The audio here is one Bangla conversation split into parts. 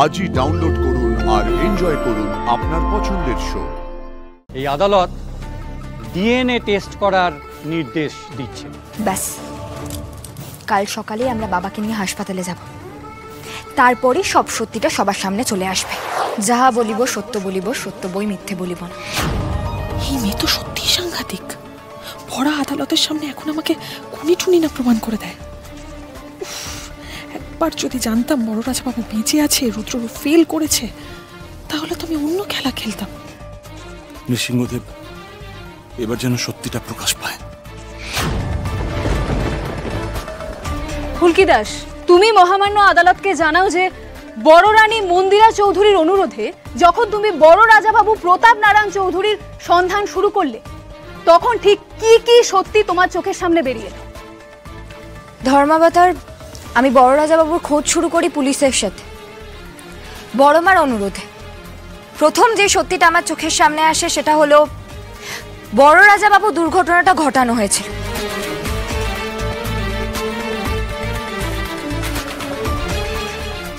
আজই ডাউনলোড করুন আর এনজয় করুন আপনার পছন্দের শো। এই আদালত ডিএনএ টেস্ট করার নির্দেশ দিচ্ছে। ব্যাস, কাল সকালে আমরা বাবাকে নিয়ে হাসপাতালে যাব, তারপরই সব সত্যিটা সবার সামনে চলে আসবে। যাহা বলিব সত্য বলিব, সত্য বই মিথ্যে বলিব না। এই মেয়ে তো সত্যি সাংঘাতিক। ভরা আদালতের সামনে এখন আমাকে খুনি টুনি না প্রমাণ করে দেয়। একবার যদি জানতাম বড় রাজাবাবু বেঁচে আছে, রুদ্র ফেল করেছে, তাহলে তো আমি অন্য খেলা খেলতাম। নৃসিংহদেব এবার যেন সত্যিটা প্রকাশ পায়। ফুলকি দাস, তুমি মহামান্য আদালতকে জানাও যে বড় রানী মন্দিরা চৌধুরীর অনুরোধে যখন তুমি বড় রাজাবাবু প্রতাপ নারায়ণ চৌধুরীর সন্ধান শুরু করলে, তখন ঠিক কি কি সত্যি তোমার চোখের সামনে বেরিয়ে এলো? ধর্মাবতার, আমি বড় রাজাবাবুর খোঁজ শুরু করি পুলিশের সাথে, বড় মার অনুরোধে। প্রথম যে সত্যিটা আমার চোখের সামনে আসে সেটা হলো বড় রাজাবাবু দুর্ঘটনাটা ঘটানো হয়েছিল।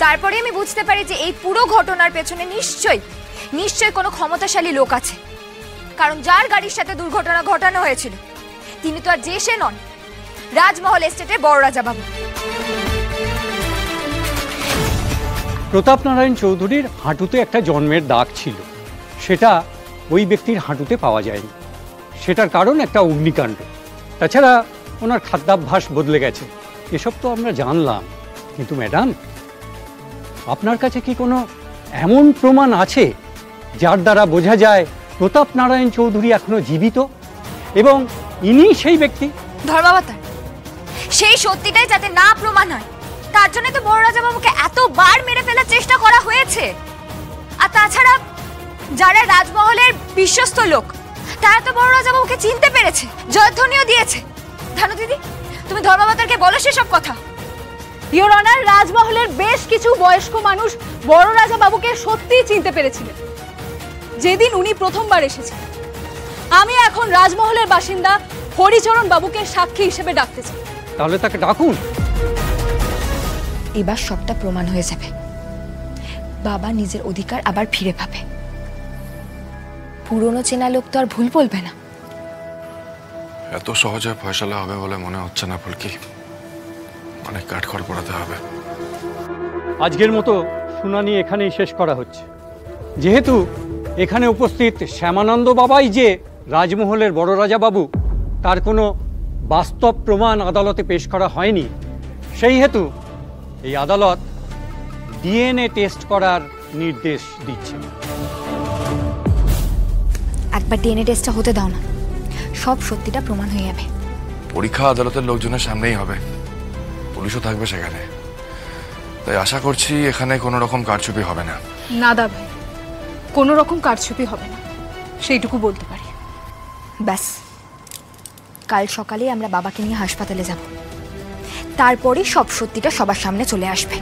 তারপরে আমি বুঝতে পারি যে এই পুরো ঘটনার পেছনে নিশ্চয়ই কোনো ক্ষমতাশালী লোক আছে, কারণ যার গাড়ির সাথে দুর্ঘটনা ঘটানো হয়েছিল তিনি তো আর যে সে নন, রাজমহল এস্টেটের বড় রাজাবাবু। প্রতাপ নারায়ণ চৌধুরীর হাঁটুতে একটা জন্মের দাগ ছিল, সেটা ওই ব্যক্তির হাঁটুতে পাওয়া যায়নি। সেটার কারণ একটা অগ্নিকাণ্ড। তাছাড়া ওনার খাদ্যাভ্যাস বদলে গেছে, এসব তো আমরা জানলাম। কিন্তু ম্যাডাম, আপনার কাছে কি কোনো এমন প্রমাণ আছে যার দ্বারা বোঝা যায় প্রতাপ নারায়ণ চৌধুরী এখনো জীবিত এবং ইনি সেই ব্যক্তি? ধর্মাবতার, সেই সত্যিটাই যাতে না প্রমাণ হয় তার জন্য তো বড় রাজাবাবুকে এতবার মেরে ফেলার চেষ্টা করা হয়েছে। আর তাছাড়া যারা রাজমহলের বিশ্বস্ত লোক তারা তো বড় রাজাবাবুকে চিনতে পেরেছে, জয়ধ্বনিও দিয়েছে। ধানু দিদি, তুমি ধর্মাবতারকে বলো সেসব কথা। ইওর অনার, রাজমহলের বেশ কিছু বয়স্ক মানুষ বড় রাজাবাবুকে সত্যিই চিনতে পেরেছিলেন যেদিন উনি প্রথমবার এসেছিলেন। আমি এখন রাজমহলের বাসিন্দা হরিচরণ বাবুকে সাক্ষী হিসেবে ডাকতে চাই। তাহলে তাকে ডাকুন। এবার সবটা প্রমাণ হয়ে যাবে, বাবা নিজের অধিকার আবার ফিরে পাবে। পুরনো চেনা লোক তো আর ভুল বলবে না। এত সহজে ফয়সালা হবে বলে মনে হচ্ছে না ফুলকি, অনেক কাঠখড় পোড়াতে হবে। আজকের মতো শুনানি এখানেই শেষ করা হচ্ছে। যেহেতু এখানে উপস্থিত শ্যামানন্দ বাবাই যে রাজমহলের বড় রাজাবাবু, তার কোনো বাস্তব প্রমাণ আদালতে পেশ করা হয়নি, সেই হেতু এই আদালত ডিএনএ টেস্ট করার নির্দেশ দিচ্ছে। একবার ডিএনএ টেস্টটা হতে দাও না, সব সত্যিটা প্রমাণ হয়ে যাবে। পরীক্ষা আদালতের লোকজনের সামনেই হবে, পুলিশও থাকবে সেখানে, তাই আশা করছি এখানে কোনো রকম কারচুপি হবে না। না দা ভাই, কোনো রকম কারচুপি হবে না, সেইটুকু বলতে পারি। ব্যাস, কাল সকালে আমরা বাবাকে নিয়ে হাসপাতালে যাব, তারপরই সব সত্যিটা সবার সামনে চলে আসবে।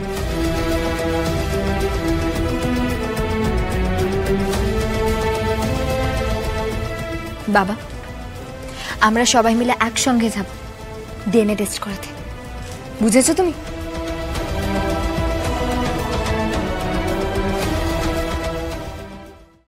বাবা, আমরা সবাই মিলে একসঙ্গে যাব ডিএনএ টেস্ট করাতে, বুঝেছো তুমি?